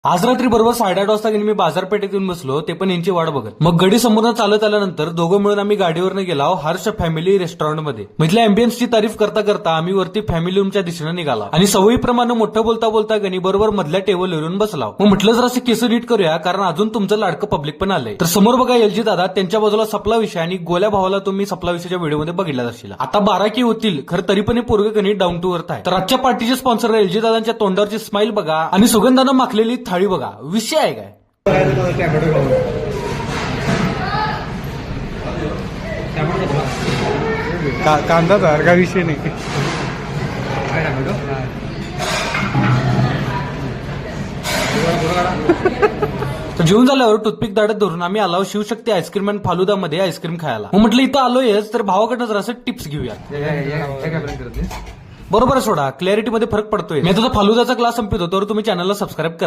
आज रात्री बरोबर 8:30 वाजता मी बाजारपेठेत येऊन बसलो, ते पण यांची वाट बघत. मग गडी समोर चालत आल्यानंतर दोघं मिळून आम्ही गाडीवरनं गेलो हर्ष फॅमिली रेस्टॉरंटमध्ये. इथल्या अँबियन्सची तारीफ करता करता आम्ही वरती फॅमिली रूमच्या दिशेने निघाला आणि सवयीप्रमाणे मोठं बोलता बोलता गणी बरोबर मधल्या टेबलवर येऊन बसला. मग म्हटलं जर असे केस नीट करूया, कारण अजून तुमचं लाडकं पब्लिक पण आलंय. तर समोर बघा एलजी दादा, त्यांच्या बाजूला सपला विषय आणि गोल्या भावाला तुम्ही सपला विषयाच्या व्हिडिओमध्ये बघितला असेल. आता 12 की होतील, खरं तरी पण हे पोरगं गणी डाऊन टू अर्थ आहे. तर आजच्या पार्टीचे स्पॉन्सर एलजी दादांच्या तोंडावरची स्माइल बघा आणि सुगंधानं माखलेली थाळी बघा. विषय आहे काय? कांदा तर का विषय नाही. तर जेवून झाल्यावर टूथपिक दाढत धरून आम्ही आलो शिवशक्ती आईस्क्रीम अँड फालुदा मध्ये आईस्क्रीम खायला. मग म्हटलं इथं आलोयच तर भावाकडनं जरासं टिप्स घेऊया. बरोबर आहे, सोडा क्लॅरिटी मध्ये फरक पडतोय. मी तुझा फालुदाचा क्लास संपवतो तर तुम्ही चॅनलला सबस्क्राईब करा.